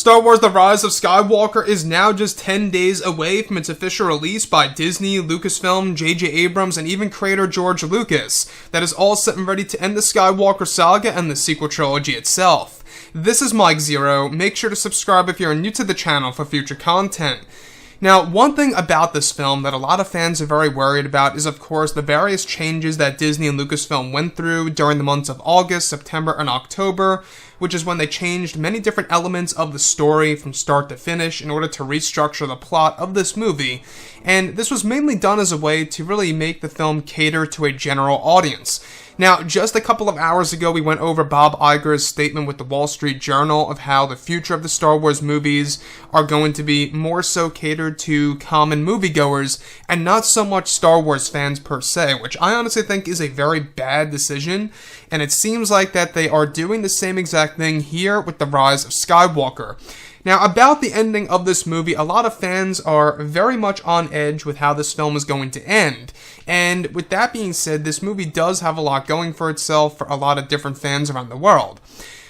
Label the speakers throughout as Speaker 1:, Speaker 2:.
Speaker 1: Star Wars The Rise of Skywalker is now just 10 days away from its official release by Disney, Lucasfilm, J.J. Abrams, and even creator George Lucas. That is all set and ready to end the Skywalker saga and the sequel trilogy itself. This is Mike Zero. Make sure to subscribe if you're new to the channel for future content. Now, one thing about this film that a lot of fans are very worried about is, of course, the various changes that Disney and Lucasfilm went through during the months of August, September, and October, which is when they changed many different elements of the story from start to finish in order to restructure the plot of this movie, and this was mainly done as a way to really make the film cater to a general audience. Now, just a couple of hours ago, we went over Bob Iger's statement with the Wall Street Journal of how the future of the Star Wars movies are going to be more so catered to common moviegoers and not so much Star Wars fans per se, which I honestly think is a very bad decision, and it seems like that they are doing the same exact thing here with The Rise of Skywalker. Now, about the ending of this movie, a lot of fans are very much on edge with how this film is going to end. And with that being said, this movie does have a lot going for itself for a lot of different fans around the world.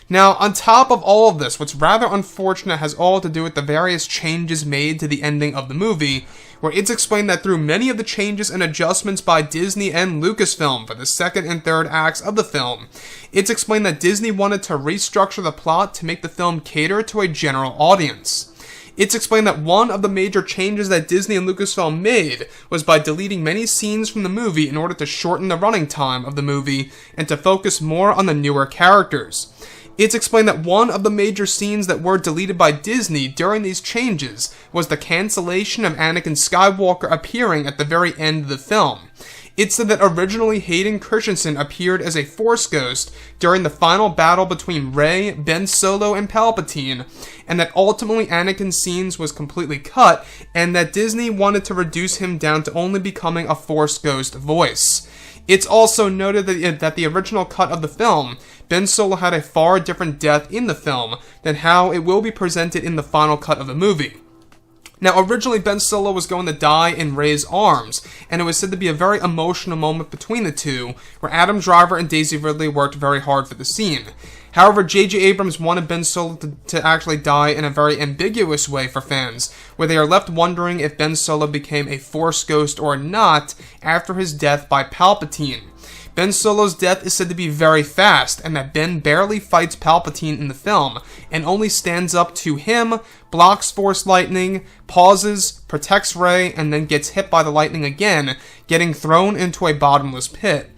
Speaker 1: Now, on top of all of this, what's rather unfortunate has all to do with the various changes made to the ending of the movie, where it's explained that through many of the changes and adjustments by Disney and Lucasfilm for the second and third acts of the film, it's explained that Disney wanted to restructure the plot to make the film cater to a general audience. It's explained that one of the major changes that Disney and Lucasfilm made was by deleting many scenes from the movie in order to shorten the running time of the movie and to focus more on the newer characters. It's explained that one of the major scenes that were deleted by Disney during these changes was the cancellation of Anakin Skywalker appearing at the very end of the film. It said that originally Hayden Christensen appeared as a Force ghost during the final battle between Rey, Ben Solo, and Palpatine, and that ultimately Anakin's scenes was completely cut, and that Disney wanted to reduce him down to only becoming a Force ghost voice. It's also noted that the original cut of the film, Ben Solo had a far different death in the film than how it will be presented in the final cut of the movie. Now, originally, Ben Solo was going to die in Rey's arms, and it was said to be a very emotional moment between the two, where Adam Driver and Daisy Ridley worked very hard for the scene. However, J.J. Abrams wanted Ben Solo to actually die in a very ambiguous way for fans, where they are left wondering if Ben Solo became a Force ghost or not after his death by Palpatine. Ben Solo's death is said to be very fast, and that Ben barely fights Palpatine in the film, and only stands up to him, blocks Force lightning, pauses, protects Rey, and then gets hit by the lightning again, getting thrown into a bottomless pit.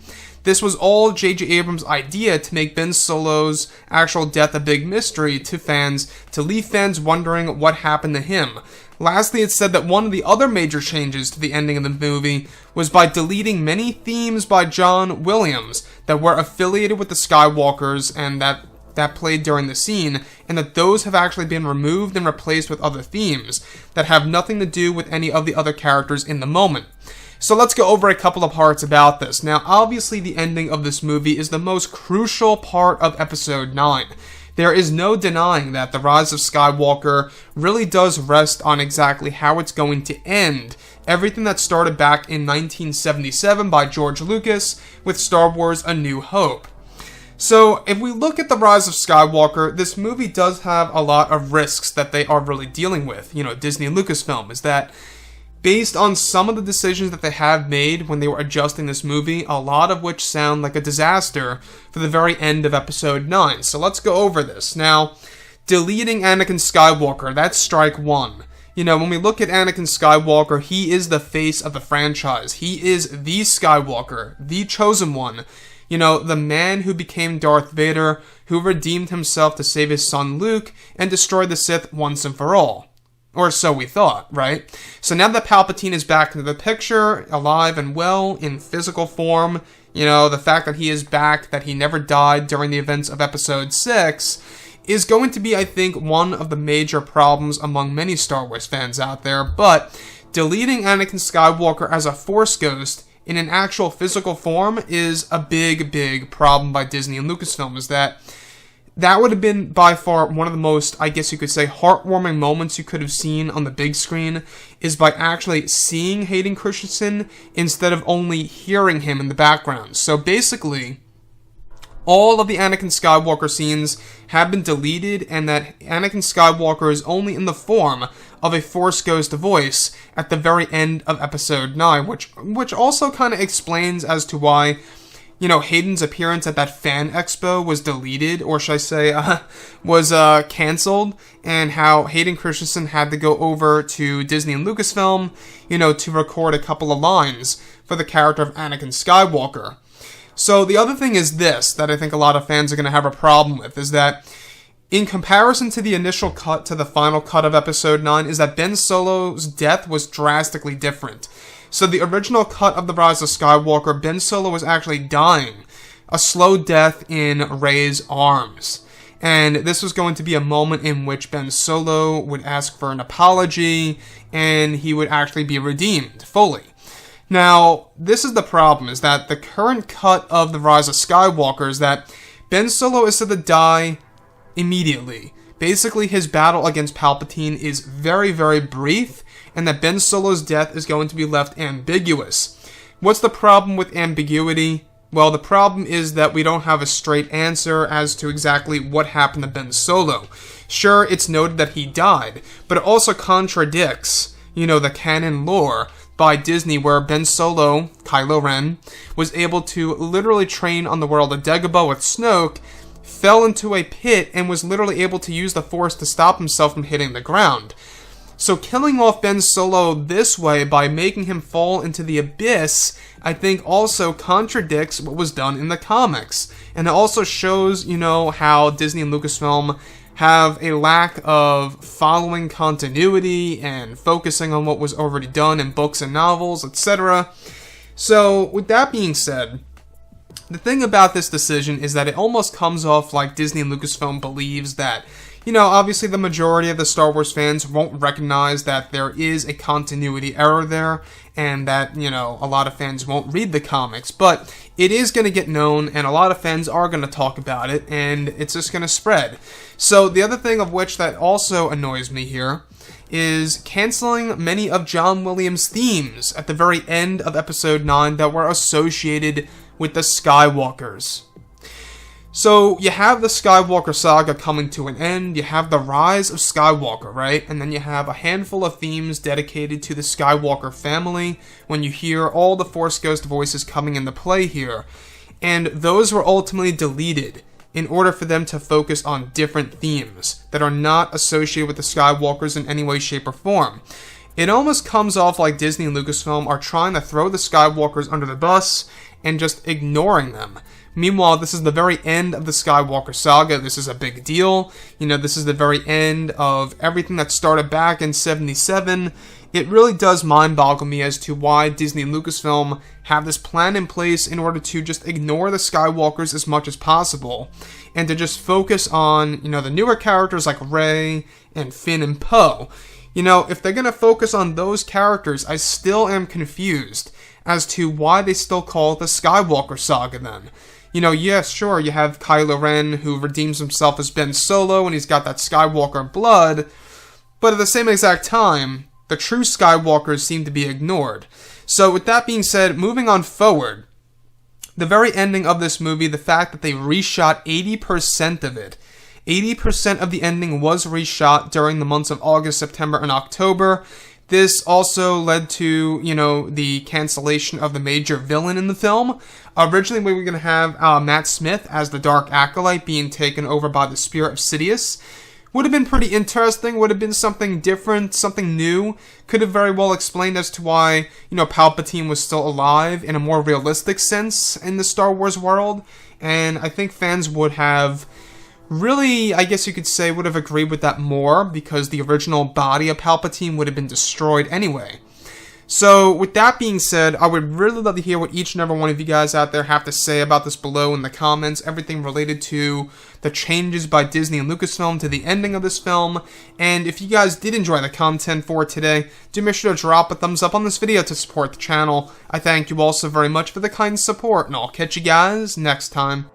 Speaker 1: This was all J.J. Abrams' idea to make Ben Solo's actual death a big mystery to fans, to leave fans wondering what happened to him. Lastly, it's said that one of the other major changes to the ending of the movie was by deleting many themes by John Williams that were affiliated with the Skywalkers and that played during the scene, and that those have actually been removed and replaced with other themes that have nothing to do with any of the other characters in the moment. So let's go over a couple of parts about this. Now, obviously, the ending of this movie is the most crucial part of Episode 9. There is no denying that The Rise of Skywalker really does rest on exactly how it's going to end everything that started back in 1977 by George Lucas with Star Wars A New Hope. So, if we look at The Rise of Skywalker, this movie does have a lot of risks that they are really dealing with. Disney and Lucasfilm, is that based on some of the decisions that they have made when they were adjusting this movie, a lot of which sound like a disaster for the very end of Episode 9. So let's go over this. Now, deleting Anakin Skywalker, that's strike one. When we look at Anakin Skywalker, he is the face of the franchise. He is the Skywalker, the chosen one. The man who became Darth Vader, who redeemed himself to save his son Luke and destroy the Sith once and for all. Or so we thought, right? So now that Palpatine is back into the picture, alive and well, in physical form, the fact that he is back, that he never died during the events of Episode 6, is going to be, I think, one of the major problems among many Star Wars fans out there. But deleting Anakin Skywalker as a Force ghost in an actual physical form is a big, big problem by Disney and Lucasfilm, is that would have been by far one of the most, I guess you could say, heartwarming moments you could have seen on the big screen, is by actually seeing Hayden Christensen instead of only hearing him in the background. So basically, all of the Anakin Skywalker scenes have been deleted, and that Anakin Skywalker is only in the form of a Force Ghost voice at the very end of Episode 9, which also kind of explains as to why, you know, Hayden's appearance at that fan expo was deleted, or should I say, was canceled, and how Hayden Christensen had to go over to Disney and Lucasfilm, you know, to record a couple of lines for the character of Anakin Skywalker. So the other thing is this, that I think a lot of fans are going to have a problem with, is that in comparison to the initial cut to the final cut of Episode 9, is that Ben Solo's death was drastically different. So the original cut of The Rise of Skywalker, Ben Solo was actually dying a slow death in Rey's arms. And this was going to be a moment in which Ben Solo would ask for an apology, and he would actually be redeemed fully. Now, this is the problem, is that the current cut of The Rise of Skywalker is that Ben Solo is said to die immediately. Basically, his battle against Palpatine is very, very brief, and that Ben Solo's death is going to be left ambiguous. What's the problem with ambiguity? Well, the problem is that we don't have a straight answer as to exactly what happened to Ben Solo. Sure, it's noted that he died, but it also contradicts, you know, the canon lore by Disney, where Ben Solo, Kylo Ren, was able to literally train on the world of Dagobah with Snoke, fell into a pit, and was literally able to use the Force to stop himself from hitting the ground. So killing off Ben Solo this way by making him fall into the abyss, I think also contradicts what was done in the comics. And it also shows, you know, how Disney and Lucasfilm have a lack of following continuity and focusing on what was already done in books and novels, etc. So, with that being said, the thing about this decision is that it almost comes off like Disney and Lucasfilm believes that, you know, obviously the majority of the Star Wars fans won't recognize that there is a continuity error there, and that, you know, a lot of fans won't read the comics, but it is going to get known, and a lot of fans are going to talk about it, and it's just going to spread. So the other thing of which that also annoys me here is canceling many of John Williams' themes at the very end of Episode 9 that were associated with the Skywalkers. So, you have the Skywalker saga coming to an end, you have the rise of Skywalker, right? And then you have a handful of themes dedicated to the Skywalker family, when you hear all the Force Ghost voices coming into play here. And those were ultimately deleted in order for them to focus on different themes that are not associated with the Skywalkers in any way, shape, or form. It almost comes off like Disney and Lucasfilm are trying to throw the Skywalkers under the bus and just ignoring them. Meanwhile, this is the very end of the Skywalker saga. This is a big deal. You know, this is the very end of everything that started back in 77. It really does mind-boggle me as to why Disney and Lucasfilm have this plan in place in order to just ignore the Skywalkers as much as possible, and to just focus on, you know, the newer characters like Rey and Finn and Poe. You know, if they're going to focus on those characters, I still am confused as to why they still call it the Skywalker saga then. You know, yes, sure, you have Kylo Ren, who redeems himself as Ben Solo, and he's got that Skywalker blood, but at the same exact time, the true Skywalkers seem to be ignored. So, with that being said, moving on forward, the very ending of this movie, the fact that they reshot 80% of it, 80% of the ending was reshot during the months of August, September, and October. This also led to, you know, the cancellation of the major villain in the film. Originally, we were going to have Matt Smith as the Dark Acolyte being taken over by the spirit of Sidious. Would have been pretty interesting, would have been something different, something new. Could have very well explained as to why, you know, Palpatine was still alive in a more realistic sense in the Star Wars world. And I think fans would have really, I guess you could say, would have agreed with that more, because the original body of Palpatine would have been destroyed anyway. So, with that being said, I would really love to hear what each and every one of you guys out there have to say about this below in the comments, everything related to the changes by Disney and Lucasfilm to the ending of this film. And if you guys did enjoy the content for today, do make sure to drop a thumbs up on this video to support the channel. I thank you all so very much for the kind support, and I'll catch you guys next time.